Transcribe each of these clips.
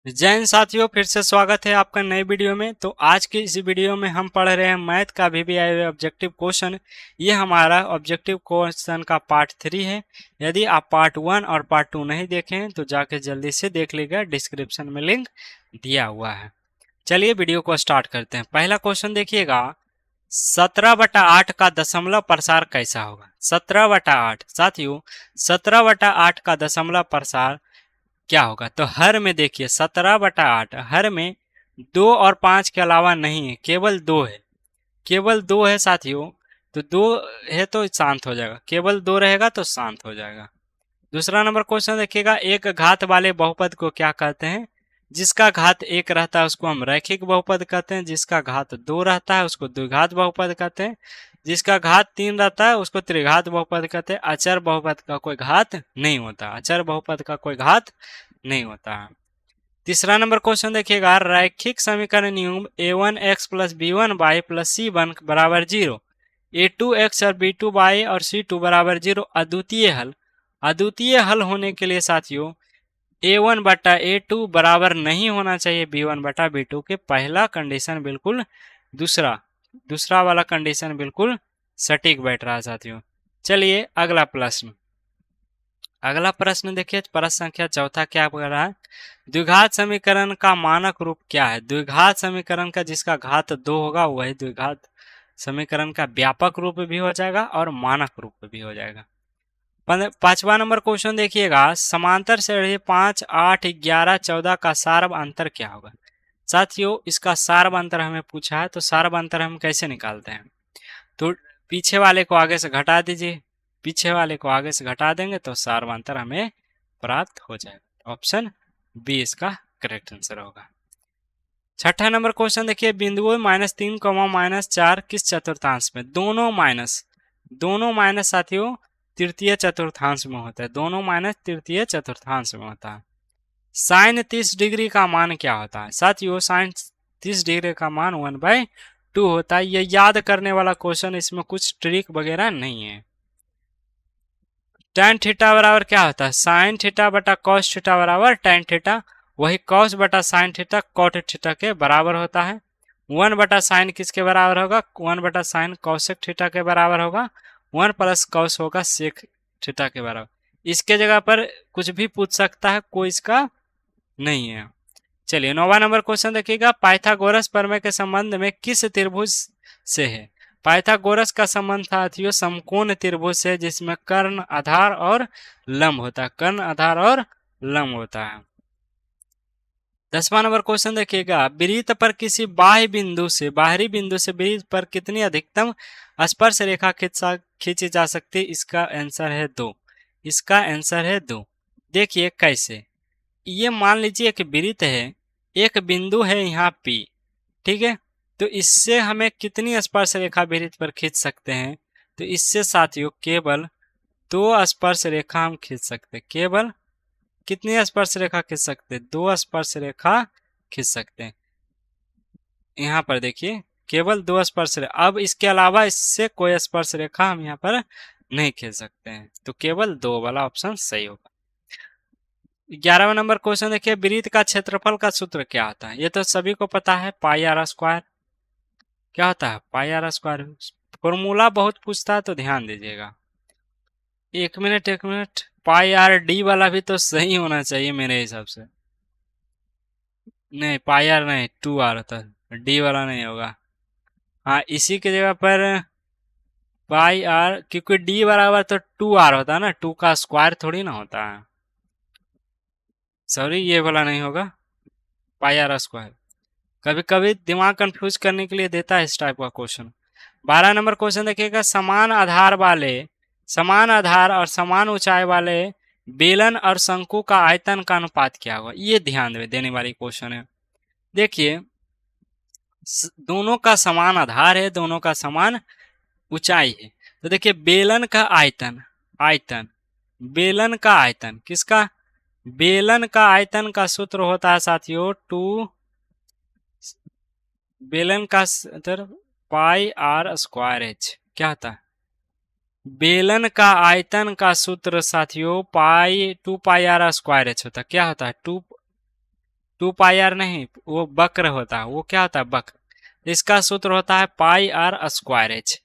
जय हिंद साथियों, फिर से स्वागत है आपका नए वीडियो में। तो आज की इस वीडियो में हम पढ़ रहे हैं मैथ का वीवीआई ऑब्जेक्टिव क्वेश्चन। ये हमारा ऑब्जेक्टिव क्वेश्चन का पार्ट 3 है। यदि आप पार्ट 1 और पार्ट 2 नहीं देखे हैं तो जाके जल्दी से देख लीजिएगा, डिस्क्रिप्शन में लिंक दिया हुआ है। चलिए वीडियो को स्टार्ट करते हैं। पहला क्वेश्चन देखिएगा, 17/8 का दशमलव प्रसार कैसा होगा। 17/8 साथियों, 17/8 का दशमलव प्रसार क्या होगा। तो हर में देखिए 17/8 हर में 2 और 5 के अलावा नहीं है, केवल 2 है। केवल 2 है साथियों। तो 2 है तो शांत हो जाएगा, केवल 2 रहेगा तो शांत हो जाएगा। दूसरा नंबर क्वेश्चन देखिएगा, एक घात वाले बहुपद को क्या कहते हैं। जिसका घात 1 रहता है उसको हम रैखिक बहुपद कहते हैं। जिसका घात 2 रहता है उसको द्विघात बहुपद कहते हैं। जिसका घात 3 रहता है उसको त्रिघात बहुपद कहते हैं। अचर बहुपद का कोई घात नहीं होता, अचर बहुपद का कोई घात नहीं होता है। तीसरा नंबर क्वेश्चन देखिएगा, रैखिक समीकरण युग्म a1x plus b1y plus c1 बराबर 0, a2x और b2y और c2 बराबर 0 अद्वितीय हल। अद्वितीय हल होने के लिए साथियों a1/a2 बराबर नहीं होना चाहिए b1/b2 के। पहला कंडीशन बिल्कुल दूसरा दूसरा वाला कंडीशन बिल्कुल सटीक बैठ रहा है साथियों। चलिए अगला प्रश्न देखिए, प्रश्न संख्या चौथा क्या कह रहा है। द्विघात समीकरण का मानक रूप क्या है। द्विघात समीकरण का जिसका घात 2 होगा वही द्विघात समीकरण का व्यापक रूप भी हो जाएगा और मानक रूप भी हो जाएगा। पांचवा नंबर क्वेश्चन देखिएगा, समांतर श्रेणी 5, 8, 11, 14 का सार्व अंतर क्या होगा। साथियों इसका सार्व अंतर हमें पूछा है, तो सार्व अंतर हम कैसे निकालते हैं। तो पीछे वाले को आगे से घटा दीजिए, पीछे वाले को आगे से घटा देंगे तो सार्वंतर हमें प्राप्त हो जाएगा। ऑप्शन बी इसका करेक्ट आंसर होगा। छठा नंबर क्वेश्चन देखिए, बिंदुओं -3, -4 किस चतुर्थांश में। दोनों माइनस साथियों तृतीय चतुर्थांश में होता है। दोनों माइनस तृतीय चतुर्थांश में होता है। साइन 30 डिग्री का मान क्या होता है। साथियों साइन 30 डिग्री का मान 1/2 होता है। ये याद करने वाला क्वेश्चन, इसमें कुछ ट्रिक वगैरह नहीं है। tan थीटा बराबर क्या होता है, साइन थीटा बटा कॉस थीटा बराबर tan थीटा। वही कॉस बटा साइन थीटा कॉट थीटा के बराबर होता है। 1/साइन किसके बराबर होगा, 1/साइन कॉसेक थीटा के बराबर होगा। 1 प्लस कॉस होगा सेक थीटा के बराबर। इसके जगह पर कुछ भी पूछ सकता है, कोई इसका नहीं है। चलिए 9वां नंबर क्वेश्चन देखिएगा, पाइथागोरस प्रमेय के संबंध में किस त्रिभुज से है। पाइथागोरस का संबंध साथियों समकोण त्रिभुज से, जिसमें कर्ण, आधार और लंब होता है। कर्ण, आधार और लंब होता है। 10वां नंबर क्वेश्चन देखिएगा, वृत्त पर किसी बाह्य बिंदु से, बाहरी बिंदु से वृत्त पर कितनी अधिकतम स्पर्श रेखा खींची जा सकती है। इसका आंसर है 2। इसका आंसर है 2। देखिए कैसे, ये मान लीजिए एक वृत्त है, एक बिंदु है यहाँ P, ठीक है। तो इससे हमें कितनी स्पर्श रेखा वृत्त पर खींच सकते हैं। तो इससे साथियों केवल 2 स्पर्श रेखा हम खींच सकते हैं। केवल कितनी स्पर्श रेखा खींच सकते हैं, 2 स्पर्श रेखा खींच सकते हैं। यहाँ पर देखिए केवल 2 स्पर्श रेखा। अब इसके अलावा इससे कोई स्पर्श रेखा हम यहाँ पर नहीं खींच सकते हैं, तो केवल 2 वाला ऑप्शन सही होगा। 11वां नंबर क्वेश्चन देखिए, वृत्त का क्षेत्रफल का सूत्र क्या होता है। ये तो सभी को पता है, पाई आर स्क्वायर। क्या होता है, पाई आर स्क्वायर। फॉर्मूला बहुत पूछता है तो ध्यान दीजिएगा। एक मिनट, पाई आर डी वाला भी तो सही होना चाहिए मेरे हिसाब से। नहीं पाई आर नहीं, 2r होता है, डी वाला नहीं होगा। हाँ इसी की जगह पर पाई आर, क्योंकि डी बराबर तो 2r होता है ना, 2 का स्क्वायर थोड़ी ना होता है। सॉरी ये वाला नहीं होगा, पाई आर स्क्वायर। कभी कभी दिमाग कंफ्यूज करने के लिए देता है इस टाइप का क्वेश्चन। 12 नंबर क्वेश्चन देखिएगा, समान आधार और समान ऊंचाई वाले बेलन और शंकु का आयतन का अनुपात क्या होगा। ये ध्यान देने वाली क्वेश्चन है। देखिए दोनों का समान आधार है, दोनों का समान ऊंचाई है। तो देखिए बेलन का आयतन, बेलन का आयतन किसका, बेलन का आयतन का सूत्र होता है साथियों बेलन का सूत्र पाई आर स्क्वायर एच। क्या होता है, बेलन का आयतन का सूत्र साथियों 2 पाई आर स्क्वायर एच होता है। क्या होता है, 2 2πr नहीं, वो वक्र होता है, वो क्या होता है, वक्र। इसका सूत्र होता है पाई आर स्क्वायर एच।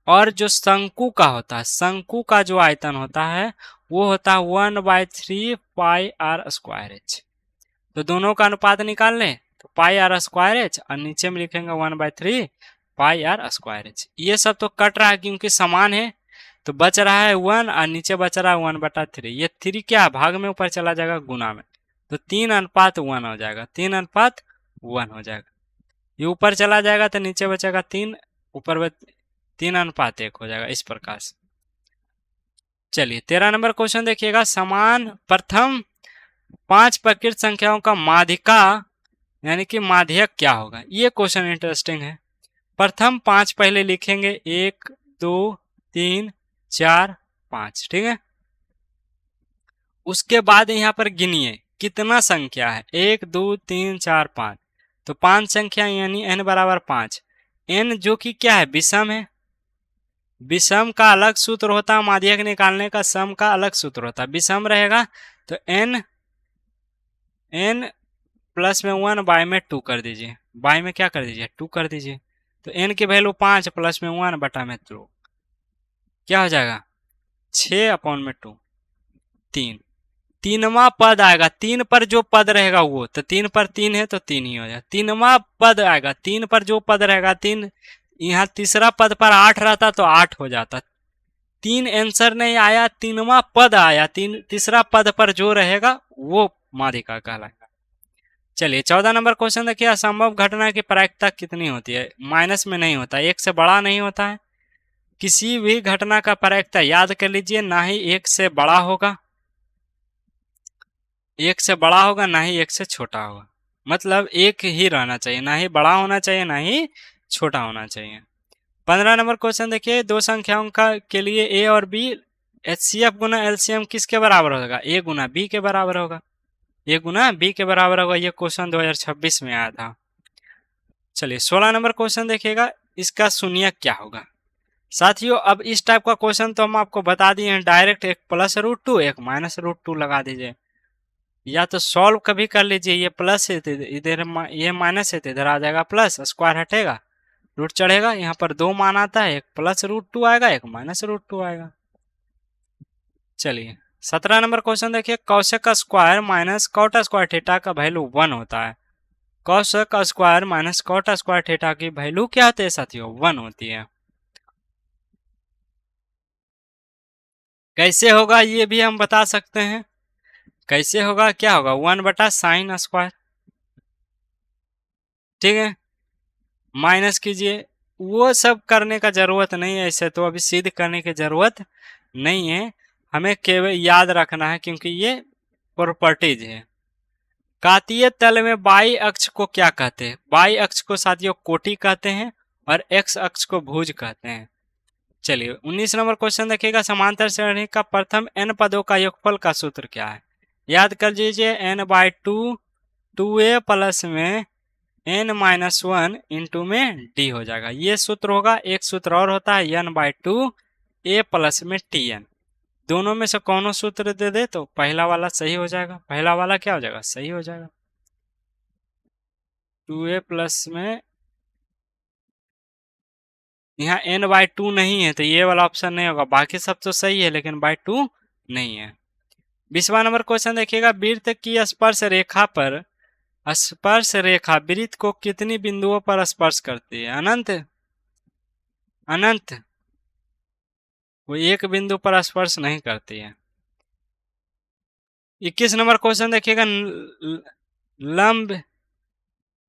और जो शंकु का होता है, शंकु का जो आयतन होता है वो होता है 1/3 पाई आर स्क्वायर एच। तो दोनों का अनुपात निकाल लें तो पाई आर स्क्वायर एच और नीचे में लिखेंगे 1/3 पाई आर स्क्वायर एच। ये सब तो कट रहा है क्योंकि समान है, तो बच रहा है 1 और नीचे बच रहा है 1/3। ये 3 क्या है, भाग में ऊपर चला जाएगा गुना में, तो 3:1 हो जाएगा, 3:1 हो जाएगा। ये ऊपर चला जाएगा तो नीचे बचेगा 3, ऊपर 3:1 हो जाएगा, इस प्रकार से। चलिए 13 नंबर क्वेश्चन देखिएगा, समान प्रथम 5 प्रकृत संख्याओं का माध्यिका यानी कि माध्यक क्या होगा। ये क्वेश्चन इंटरेस्टिंग है। प्रथम 5 पहले लिखेंगे, 1 2 3 4 5, ठीक है। उसके बाद यहाँ पर गिनिए कितना संख्या है, 1 2 3 4 5, तो 5 संख्या यानी n बराबर 5। n जो कि क्या है, विषम है। विषम का अलग सूत्र होता है, माध्यक निकालने का सम का अलग सूत्र होता है। विषम रहेगा तो n प्लस में 1 बाय में 2 कर दीजिए, बाय में क्या कर दीजिए, 2 कर दीजिए। तो n की वैल्यू 5 प्लस में 1 बटा में 2 क्या हो जाएगा, 6/2, 3। तीनवा पद आएगा, 3 पर जो पद रहेगा वो, तो 3 पर 3 है तो 3 ही हो जाएगा। तीनवा पद आएगा, 3 पर जो पद रहेगा 3, यहाँ तीसरा पद पर 8 रहता तो 8 हो जाता। 3 आंसर नहीं आया, तीनवा पद आया, तीसरा पद पर जो रहेगा वो माध्यिका कहलाएगा। चलिए 14 नंबर क्वेश्चन देखिए, असंभव घटना की प्रायिकता कितनी होती है। माइनस में नहीं होता, 1 से बड़ा नहीं होता है। किसी भी घटना का प्रायिकता याद कर लीजिए, ना ही 1 से बड़ा होगा, 1 से बड़ा होगा, ना ही 1 से छोटा होगा। मतलब एक ही रहना चाहिए, ना ही बड़ा होना चाहिए ना ही छोटा होना चाहिए। 15 नंबर क्वेश्चन देखिए, दो संख्याओं का के लिए a और b HCF गुना LCM किसके बराबर होगा, a गुना b के बराबर होगा, a गुना b के बराबर होगा। ये क्वेश्चन 2026 में आया था। चलिए 16 नंबर क्वेश्चन देखिएगा, इसका शून्य क्या होगा। साथियों अब इस टाइप का क्वेश्चन तो हम आपको बता दिए हैं, डायरेक्ट एक +√2 एक -√2 लगा दीजिए, या तो सॉल्व कभी कर लीजिए। ये प्लस है तो इधर, ये माइनस है तो इधर आ जाएगा प्लस, स्क्वायर हटेगा, रूट चढ़ेगा, यहाँ पर 2 मान आता है, एक +√2 आएगा एक -√2 आएगा। चलिए 17 नंबर क्वेश्चन देखिए, cosec square minus cot square theta का वैल्यू 1 होता है। Cosec square minus cot square theta की वैल्यू क्या होती है साथियों, 1 होती है। कैसे होगा ये भी हम बता सकते हैं, कैसे होगा, क्या होगा, 1/sin², ठीक है। माइनस कीजिए, वो सब करने का जरूरत नहीं है, ऐसे तो अभी सिद्ध करने की जरूरत नहीं है, हमें केवल याद रखना है क्योंकि ये प्रॉपर्टीज है। कातीय तल में बाई अक्ष को क्या कहते हैं, बाई अक्ष को साथियों कोटि कहते हैं और एक्स अक्ष को भुज कहते हैं। चलिए 19 नंबर क्वेश्चन देखिएगा, समांतर श्रेणी का प्रथम n पदों का योगफल का सूत्र क्या है। याद कर लीजिए, n/2 2a प्लस में n-1 इंटू में d हो जाएगा, ये सूत्र होगा। एक सूत्र और होता है n/2 a प्लस में tn, दोनों में से कौन सूत्र दे दे तो पहला वाला सही हो जाएगा, पहला वाला क्या हो जाएगा, सही हो जाएगा। 2a प्लस में यहाँ n/2 नहीं है तो ये वाला ऑप्शन नहीं होगा, बाकी सब तो सही है लेकिन /2 नहीं है। 20वां नंबर क्वेश्चन देखिएगा, वृत्त की स्पर्श रेखा पर स्पर्श रेखा वृत्त को कितनी बिंदुओं पर स्पर्श करती है, अनंत, अनंत, वो एक बिंदु पर स्पर्श नहीं करती है। 21 नंबर क्वेश्चन देखिएगा,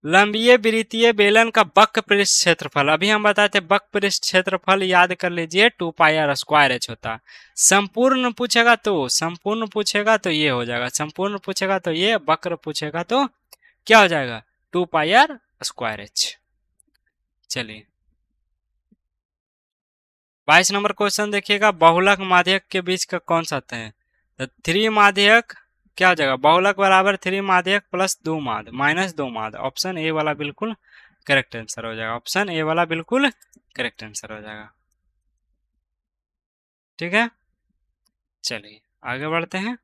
लंबीय वृत्तीय बेलन का वक्र पृष्ठ क्षेत्रफल, अभी हम बताते वक्र पृष्ठ क्षेत्रफल याद कर लीजिए 2πr² होता है। संपूर्ण पूछेगा तो, संपूर्ण पूछेगा तो ये हो जाएगा, संपूर्ण पूछेगा तो ये, वक्र पूछेगा तो क्या हो जाएगा, 2πr²। चलिए 22 नंबर क्वेश्चन देखिएगा, बहुलक माध्यक के बीच का कौन सा है, तो 3 माध्यक क्या हो जाएगा, बहुलक बराबर 3 माध्यक प्लस 2 माध्य माइनस 2 माध्य। ऑप्शन ए वाला बिल्कुल करेक्ट आंसर हो जाएगा, ऑप्शन ए वाला बिल्कुल करेक्ट आंसर हो जाएगा, ठीक है। चलिए आगे बढ़ते हैं।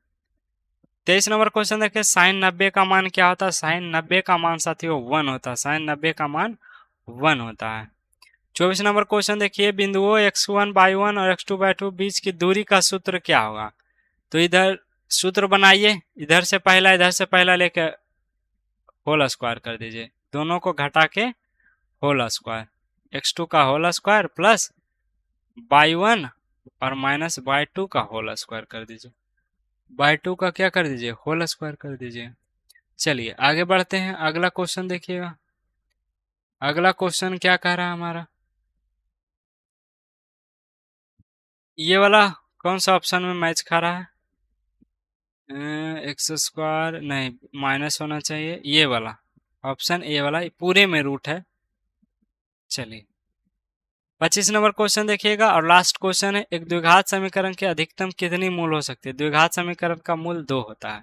23 नंबर क्वेश्चन देखिए, साइन 90 का मान क्या होता है? साइन 90 का मान साथियों 1 होता है। साइन 90 का मान 1 होता है। 24 नंबर क्वेश्चन देखिए, बिंदुओं x1/1 और x2/2 बीच की दूरी का सूत्र क्या होगा? तो इधर सूत्र बनाइए, इधर से पहला लेके होल स्क्वायर कर दीजिए, दोनों को घटा के होल स्क्वायर, x2 का होल स्क्वायर प्लस y1 और माइनस y2 का होल स्क्वायर कर दीजिए, y2 का क्या कर दीजिए? होल स्क्वायर कर दीजिए। चलिए आगे बढ़ते हैं, अगला क्वेश्चन देखिएगा। अगला क्वेश्चन क्या कह रहा है हमारा? ये वाला कौन सा ऑप्शन में मैच खा रहा है? एक्स स्क्वायर नहीं, माइनस होना चाहिए, ये वाला ऑप्शन ए वाला पूरे में रूट है। चलिए 25 नंबर क्वेश्चन देखिएगा और लास्ट क्वेश्चन है, एक द्विघात समीकरण के अधिकतम कितनी मूल हो सकती है? द्विघात समीकरण का मूल 2 होता है।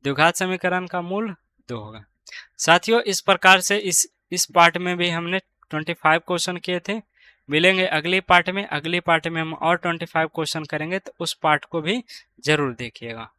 द्विघात समीकरण का मूल 2 होगा। साथियों इस प्रकार से इस पार्ट में भी हमने 25 क्वेश्चन किए थे। मिलेंगे अगली पार्ट में, अगली पार्ट में हम और 25 क्वेश्चन करेंगे, तो उस पार्ट को भी जरूर देखिएगा।